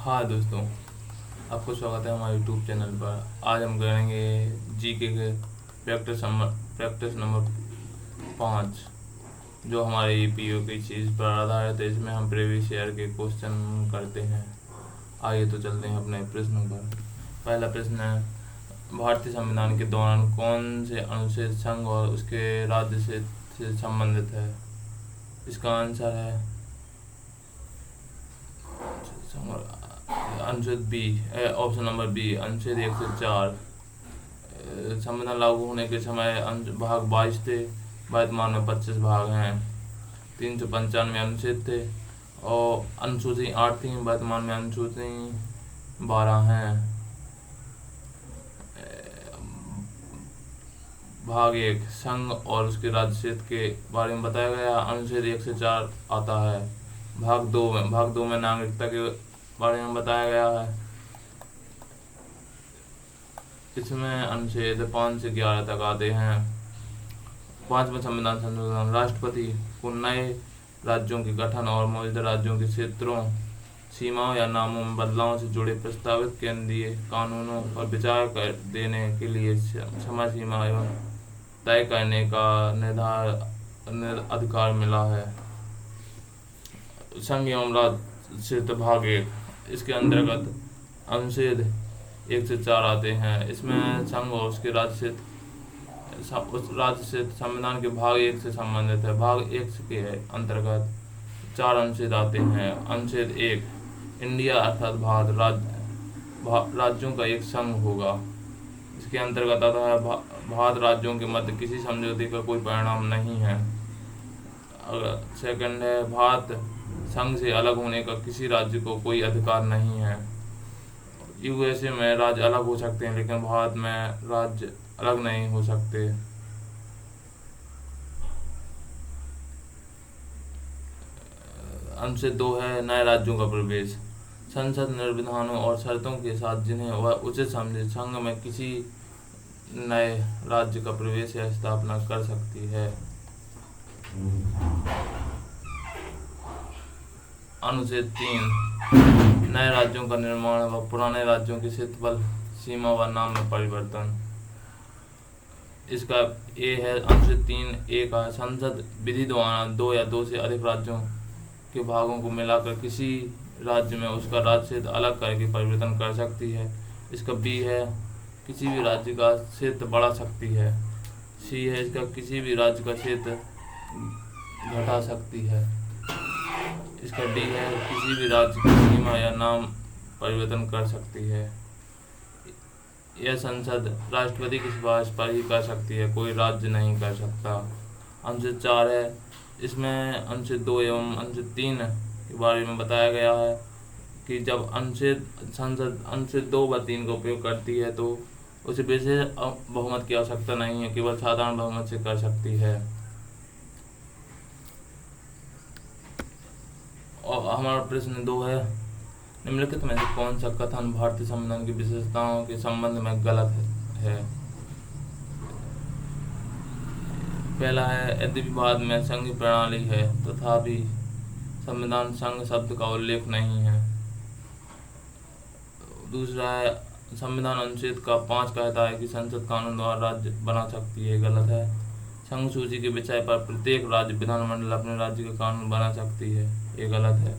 हाँ दोस्तों, आपको स्वागत है हमारे यूट्यूब चैनल पर। आज हम करेंगे जीके के प्रैक्टिस नंबर 5, जो हमारे ईपीओ की चीज़ पर आधारित है। इसमें हम प्रीवियस ईयर के क्वेश्चन करते हैं। आइए तो चलते हैं अपने प्रश्नों पर। पहला प्रश्न है, भारतीय संविधान के दौरान कौन से अनुच्छेद संघ और उसके राज्य से संबंधित है? इसका आंसर है अनुच्छेद बी, ऑप्शन नंबर बी, अनुच्छेद 104। संविधान लागू होने के समय भाग 22 थे, वर्तमान में 25 भाग हैं। 395 अनुच्छेद थे और अनुसूची 8 थी, वर्तमान में अनुसूची 12 हैं। भाग 1 संघ और उसके राज्य क्षेत्र के बारे में बताया गया, अनुच्छेद 1 से 4 आता है। भाग 2 में नागरिकता के बारे में बताया गया है। इसमें अनुच्छेद 5 से 11 तक आते हैं। 5वां संविधान संशोधन, राष्ट्रपति को नए राज्यों के गठन और मौजूदा राज्यों के क्षेत्रों, सीमाओं या नामों में बदलाव से जुड़े प्रस्तावित केंद्रीय कानूनों पर विचार कर देने के लिए समय सीमा एवं तय करने का अधिकार मिला है। संघ एवं राज्य क्षेत्र भाग 1, इसके अंतर्गत अनुच्छेद 1 से 4 आते हैं। इसमें संघ और उसके राज्य क्षेत्र संविधान के भाग 1 से संबंधित है। भाग 1 के अंतर्गत 4 अनुच्छेद आते हैं। अनुच्छेद 1, इंडिया अर्थात भारत राज्यों का एक संघ होगा। इसके अंतर्गत आता है भारत राज्यों के मध्य किसी समझौते का कोई परिणाम नहीं है। सेकंड है, भारत संघ से अलग होने का किसी राज्य को कोई अधिकार नहीं है। यूएसए में राज्य अलग हो सकते हैं, लेकिन भारत में राज्य अलग नहीं हो सकते। अनुच्छेद 2 है, नए राज्यों का प्रवेश। संसद निर्विधानों और शर्तों के साथ जिन्हें वह उचित समझे संघ में किसी नए राज्य का प्रवेश या स्थापना कर सकती है। अनुच्छेद 3, नए राज्यों का निर्माण व पुराने राज्यों के क्षेत्रफल, सीमा व नाम में परिवर्तन। इसका ए है, अनुच्छेद 3(a) का, संसद विधि द्वारा 2 या 2 से अधिक राज्यों के भागों को मिलाकर किसी राज्य में उसका राज्य क्षेत्र अलग करके परिवर्तन कर सकती है। इसका बी है, किसी भी राज्य का क्षेत्र बढ़ा सकती है। सी है, इसका किसी भी राज्य का क्षेत्र घटा सकती है। इसका डी है, किसी भी राज्य की सीमा या नाम परिवर्तन कर सकती है। यह संसद राष्ट्रपति की सिफारिश पर ही कर सकती है, कोई राज्य नहीं कर सकता। अनुच्छेद 4 है, इसमें अनुच्छेद 2 एवं अनुच्छेद 3 के बारे में बताया गया है कि जब संसद अनुच्छेद 2 व 3 का उपयोग करती है तो उसे विशेष बहुमत की आवश्यकता नहीं है, केवल साधारण बहुमत से कर सकती है। और हमारा प्रश्न 2 है, निम्नलिखित में से कौन सा कथन भारतीय संविधान की विशेषताओं के संबंध में गलत है? पहला है, यद्यपि भारत में संघीय प्रणाली है तथापि संविधान संघ शब्द का उल्लेख नहीं है। दूसरा है, संविधान अनुच्छेद 5 कहता है कि संसद कानून द्वारा राज्य बना सकती है, गलत है। संघ सूची के विषय पर प्रत्येक राज्य विधानमंडल अपने राज्य का कानून बना सकती है, ये गलत है।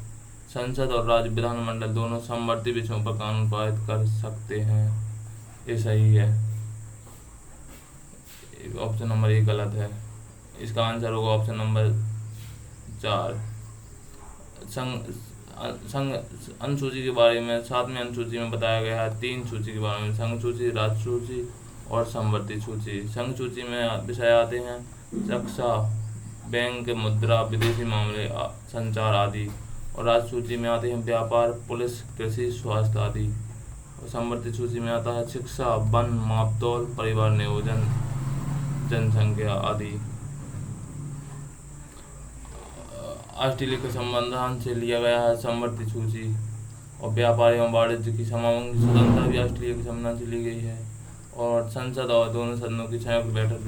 संसद और राज्य विधानमंडल दोनों समवर्ती विषयों पर कानून पारित कर सकते हैं, ये सही है। ऑप्शन नंबर 1 गलत है। इसका आंसर होगा ऑप्शन नंबर 4। संघ अनुसूची के बारे में 7वें अनुसूची में बताया गया है 3 सूची के बारे में, संघ सूची, राज्य सूची और समवर्ती सूची। संघ सूची में विषय आते हैं रक्षा, बैंक, मुद्रा, विदेशी मामले, संचार आदि। और राज्य सूची में आते हैं व्यापार, पुलिस, कृषि, स्वास्थ्य आदि। और समवर्ती सूची में आता है शिक्षा, वन, मापतौल, परिवार नियोजन, जनसंख्या आदि। ऑस्ट्रेलिया के संविधान से लिया गया है समवर्ती सूची। और व्यापार एवं वाणिज्य की समांगी स्वतंत्रता भी ऑस्ट्रेलिया के संविधान से ली गई है। और संसद और दोनों सदनों की संयुक्त बैठक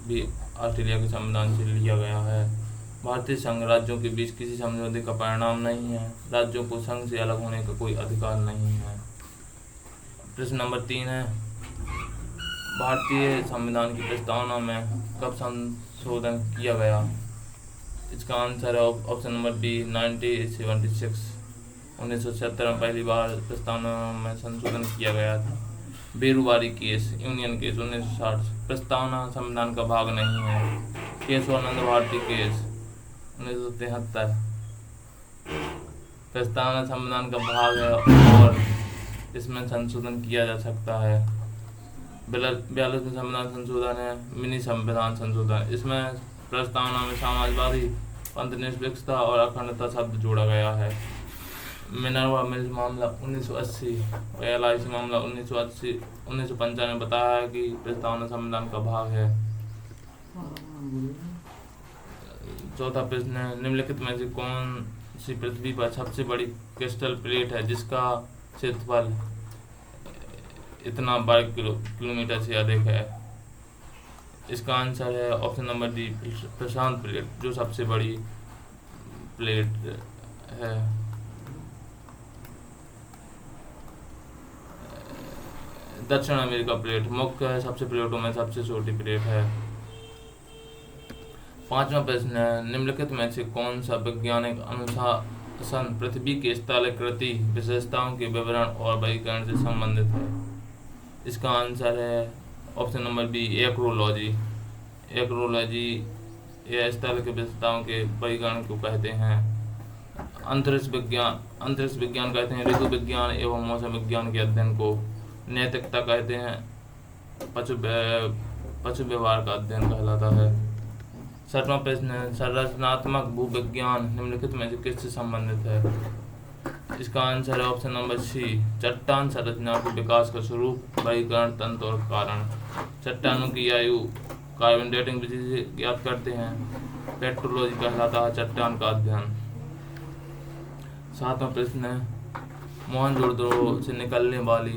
भी ऑस्ट्रेलिया के संविधान से लिया गया है। भारतीय संघ राज्यों के बीच किसी समझौते का परिणाम नहीं है। राज्यों को संघ से अलग होने का कोई अधिकार नहीं है। प्रश्न नंबर 3 है, भारतीय संविधान की प्रस्तावना में कब संशोधन किया गया? इसका आंसर है ऑप्शन नंबर बी 1976। 1970 में पहली बार प्रस्तावना में संशोधन किया गया था। Berubari case, union case 1960। प्रस्तावना संविधान का भाग नहीं है। केशवानंद भारती केस 1973। प्रस्तावना संविधान का भाग है और इसमें संशोधन किया जा सकता है। 42वें संविधान संशोधन है मिनी संविधान संशोधन। इसमें प्रस्तावना में समाजवादी, पंथनिरपेक्षता और अखंडता शब्द जोड़ा गया है। मिनर्वा मिल्स मामला 1980 और LIC मामला 1995 में बताया है कि प्रस्तावना संविधान का भाग है। चौथा प्रश्न है, निम्नलिखित में से कौन सी पृथ्वी पर सबसे बड़ी क्रिस्टल प्लेट है जिसका क्षेत्रफल इतना वर्ग किलोमीटर से अधिक है? इसका आंसर है ऑप्शन नंबर डी प्रशांत प्लेट, जो सबसे बड़ी प्लेट है। दक्षिण अमेरिका प्लेट मुख्य है, सबसे प्लेटों में सबसे छोटी प्लेट है। 5वां प्रश्न है, निम्नलिखित में से कौन सा वैज्ञानिक अनुशासन पृथ्वी की स्थलाकृति विशेषताओं के विवरण और वर्गीकरण से संबंधित है? इसका आंसर है ऑप्शन नंबर बी एक्रोलॉजी। एक्रोलॉजी यह स्थल की विशेषताओं के वर्गीकरण को कहते हैं। अंतरिक्ष विज्ञान कहते हैं ऋतु विज्ञान एवं मौसम विज्ञान के अध्ययन को। नैतिकता कहते हैं पशु व्यवहार का अध्ययन कहलाता है। 7वां प्रश्न है, संरचनात्मक भूविज्ञान निम्नलिखित में से किससे संबंधित है? इसका आंसर है ऑप्शन नंबर सी चट्टान संरचना के विकास का स्वरूप, वर्गीकरण, तंत्र और कारण। चट्टानों की आयु कार्बन डेटिंग विधि से ज्ञात करते हैं। पेट्रोलॉजी कहलाता है चट्टान का अध्ययन। 7वां प्रश्न है, मोहनजोदड़ो से निकलने वाली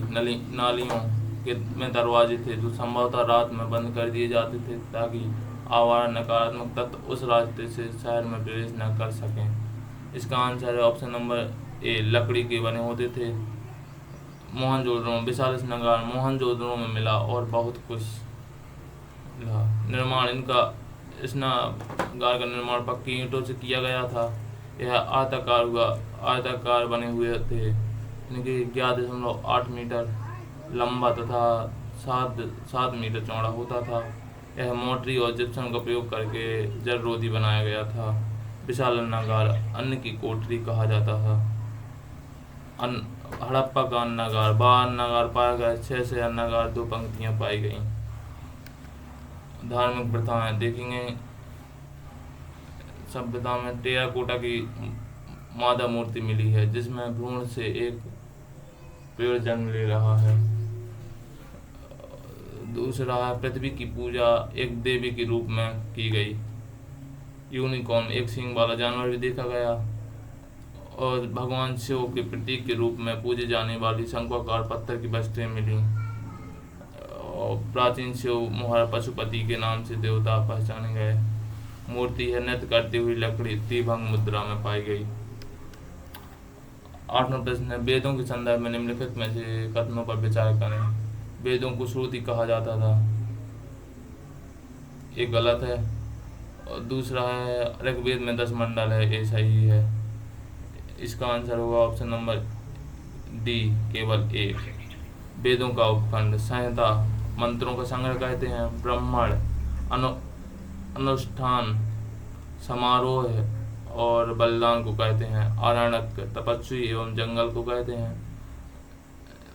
नालियों के में दरवाजे थे जो संभवतः रात में बंद कर दिए जाते थे ताकि आवारा नकारात्मक तत्व उस रास्ते से शहर में प्रवेश न कर सकें। इसका आंसर है ऑप्शन नंबर ए लकड़ी के बने होते थे। मोहनजोदड़ो विशाल स्नागार मोहनजोदड़ो में मिला और बहुत कुछ मिला। निर्माण इनका स्नागार का निर्माण पक्की ईंटों से किया गया था। यह आयताकार बने हुए थे। इनके 11.8 मीटर लंबा तथा 7 मीटर चौड़ा होता था। यह मोटरी और जिप्सम का प्रयोग करके जल रोधी बनाया गया था। विशाल अन्नागार अन्न की कोठरी कहा जाता था। हड़प्पा का अन्नागार 12 अन्नागार पाए गए। 6 से अन्नागार 2 पंक्तियां पाई गई। धार्मिक प्रथाएं देखेंगे। सभ्यता में टेराकोटा की मादा मूर्ति मिली है जिसमें भ्रूण से एक पेड़ जन्म ले रहा है। दूसरा है पृथ्वी की पूजा एक देवी के रूप में की गई। यूनिकॉर्न एक सींग वाला जानवर भी देखा गया। और भगवान शिव के प्रतीक के रूप में पूजे जाने वाली शंक्वाकार पत्थर की वस्तुएं मिली। और प्राचीन शिव मोहर पशुपति के नाम से देवता पहचाने गए। मूर्ति है नृत्य करती हुई लकड़ी त्रिभंग मुद्रा में पाई गई। 8वां प्रश्न है, वेदों के संदर्भ में निम्नलिखित में से कथनों पर विचार करें। वेदों को श्रुति कहा जाता था, ये गलत है। और दूसरा है ऋग्वेद में 10 मंडल है, ये सही है। इसका आंसर होगा ऑप्शन नंबर डी केवल 1। वेदों का उपखंड संहिता मंत्रों का संग्रह कहते हैं। ब्राह्मण अनुष्ठान समारोह और बलिदान को कहते हैं। आरण्यक तपस्वी एवं जंगल को कहते हैं।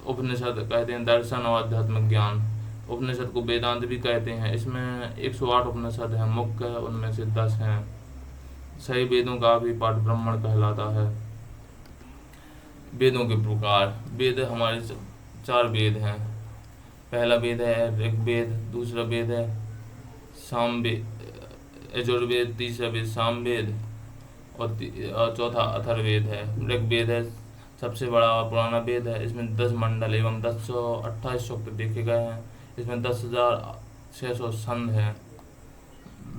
उपनिषद कहते हैं दर्शन और आध्यात्मिक ज्ञान। उपनिषद को वेदांत भी कहते हैं। इसमें 108 उपनिषद हैं, मुख्य है उनमें से 10 हैं। सही वेदों का भी पाठ ब्राह्मण कहलाता है। वेदों के प्रकार, वेद हमारे 4 वेद हैं। पहला वेद है ऋग्वेद, दूसरा वेद है यजुर्वेद, तीसरा वेद सामवेद और चौथा अथर्ववेद है। ऋग्वेद है सबसे बड़ा और पुराना वेद है। इसमें 10 मंडल एवं 1028 सूक्त देखे गए हैं। इसमें 10,600 छंद हैं।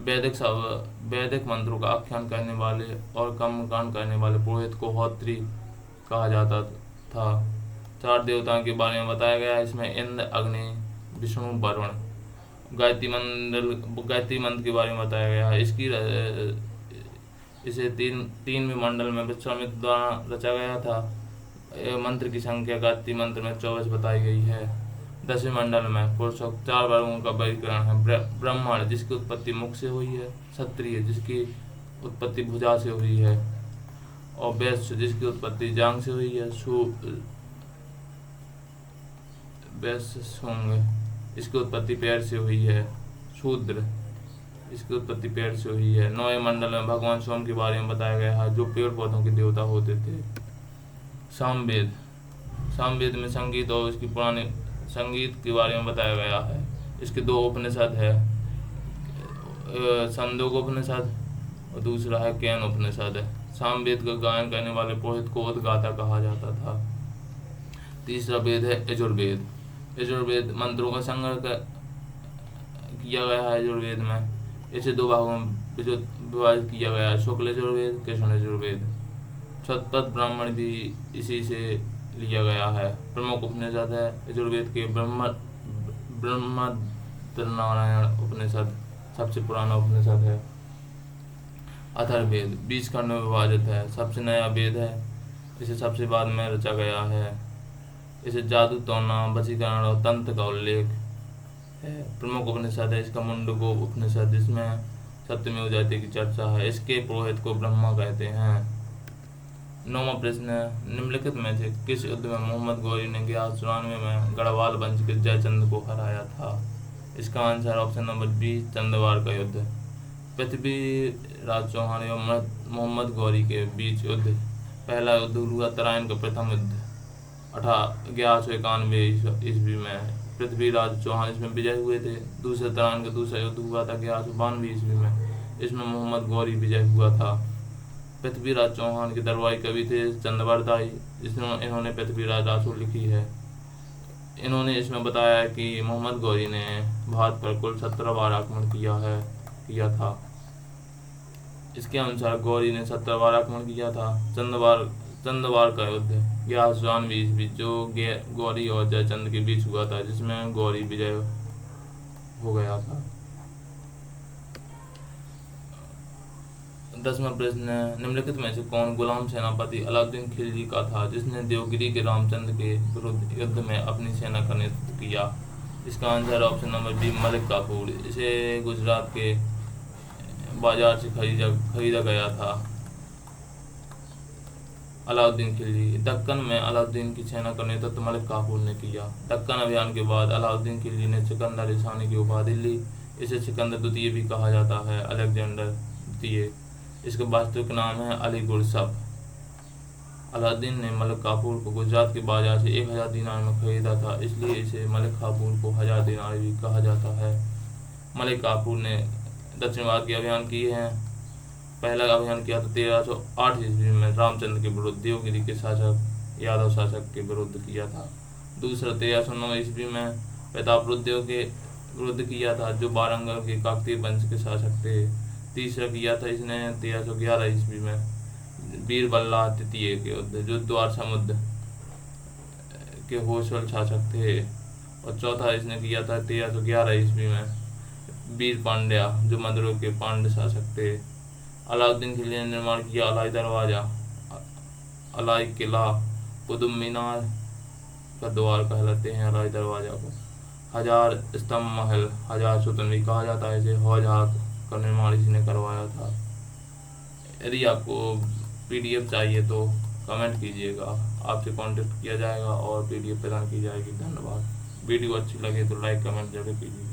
वैदिक मंत्रों का आख्यान करने वाले और कर्मकांड करने वाले पुरोहित को होत्री कहा जाता था। 4 देवताओं के बारे में बताया गया है। इसमें इंद्र, अग्नि, विष्णु, वरुण। गायत्री मंत्र के बारे में बताया गया है। इसे तीनवें मंडल में विश्वामित्र द्वारा रचा गया था। मंत्र की संख्या गायत्री मंत्र में 24 बताई गई है। 10वें मंडल में पुरुषोक्त 4 वर्गों का वर्गीकरण है। ब्राह्मण, जिसकी उत्पत्ति मुख से हुई है। क्षत्रिय, जिसकी उत्पत्ति भुजा से हुई है। और वैश्य, जिसकी उत्पत्ति जांघ से हुई है। वैश्य, इसकी उत्पत्ति पैर से हुई है। शूद्र, इसकी उत्पत्ति पैर से हुई है। 9वें मंडल में भगवान सोम के बारे में बताया गया है, जो पेड़ पौधों के देवता होते थे। सामवेद में संगीत और इसकी पुराने संगीत के बारे में बताया गया है। इसके 2 उपनिषद है, छंदोग उपनिषद और दूसरा है केन उपनिषद है। सामवेद का गायन करने वाले पुरोहित को उद्गाता कहा जाता था। तीसरा वेद है यजुर्वेद। यजुर्वेद मंत्रों का संग्रह किया गया है। यजुर्वेद में इसे 2 भागों में विभाजित किया गया है, शुक्ल यजुर्वेद, कृष्ण यजुर्वेद। शतपथ ब्राह्मण भी इसी से लिया गया है। प्रमुख उपनिषद है यजुर्वेद के ब्रह्मनारायण उपनिषद सबसे पुराना उपनिषद है। अथर्ववेद 20 खंडों में विभाजित है, सबसे नया वेद है। इसे सबसे बाद में रचा गया है। इसे जादू, टोना, वशीकरण और तंत्र का उल्लेख है। प्रमुख उपनिषद है इसका मुंडको उपनिषद, जिसमें सत्यमेव जयते की चर्चा है। इसके पुरोहित को ब्रह्मा कहते हैं। 9वां प्रश्न है, निम्नलिखित में से किस युद्ध में मोहम्मद गौरी ने 1194 में गढ़वाल वंश के जयचंद को हराया था? इसका answer option number B, Chandwar का युद्ध। पृथ्वीराज चौहान एवं मोहम्मद गौरी के बीच युद्ध। पहला युद्ध हुआ तराइन का प्रथम युद्ध 1191 ईस्वी में। पृथ्वीराज चौहान इसमें विजय हुए थे। दूसरे तराइन का दूसरा युद्ध हुआ था 1192 ईस्वी में। इसमें मोहम्मद गौरी विजय हुआ था। पृथ्वीराज चौहान के दरबारी कवि थे चंद्रवरदाई। इन्होंने पृथ्वीराज आंसू लिखी है। इन्होंने इसमें बताया है कि मोहम्मद गौरी ने भारत पर कुल 17 बार आक्रमण किया था। इसके अनुसार गौरी ने 17 बार आक्रमण किया था। चंदवार का युद्ध 1194 ईस्वी जो गौरी और जयचंद के बीच हुआ था, जिसमें गौरी विजय हो गया था। 10वां प्रश्न है, निम्नलिखित में से कौन गुलाम सेनापति अलाउद्दीन खिलजी का था, जिसने देवगिरी के रामचंद्र के विरुद्ध युद्ध में अपनी सेना का नेतृत्व किया? इसका answer option number B, Malik Kafur. इसे गुजरात के बाजार से खरीदा गया था। अलाउद्दीन खिलजी। दक्कन में अलाउद्दीन की सेना का नेतृत्व मलिक काफूर ने किया। दक्कन अभियान के बाद अलाउद्दीन खिलजी ने सिकंदर ईसानी की उपाधि ली। इसे सिकंदर द्वितीय भी कहा जाता है, अलेक्जेंडर द्वितीय। इसका वास्तविक नाम है अली गुरसफ। अलाउद्दीन ने मलिक काफूर को गुजरात के बाजार से 1000 दीनार में खरीदा था, इसलिए इसे मलिक काफूर को 1000 दीनार भी कहा जाता है। मलिक काफूर ने दक्षिण भारत के अभियान किए हैं। पहला अभियान किया था 1308 ईस्वी में रामचंद्र के विरुद्ध, देवगिरी के शासक यादव शासक के विरुद्ध किया था। दूसरा 1309 ईस्वी में प्रतापरुद्र के विरुद्ध किया था, जो वारंगल के काकतीय वंश के शासक थे। तीसरा किया था इसने 1311 ईस्वी में बीरबल्ला तृतीय के युद्ध, जो द्वार समुद्र के होशल शासक थे। और चौथा इसने किया था 1311 ईस्वी में वीर पांड्या, जो मद्रों के पांड्य शासक थे। अलाउद्दीन खिलजी ने निर्माण किया अलाई दरवाजा, अलाई किला, कुतुब मीनार का द्वार कहलाते हैं अलाई दरवाजा को। 1000 स्तंभ महल, 1000 सुतन भी कहा जाता है इसे। हौज हाथ का निर्माण इसी ने करवाया था। यदि आपको PDF चाहिए तो कमेंट कीजिएगा, आपसे कांटेक्ट किया जाएगा और PDF प्रदान की जाएगी। धन्यवाद। वीडियो अच्छी लगे तो लाइक कमेंट जरूर कीजिएगा।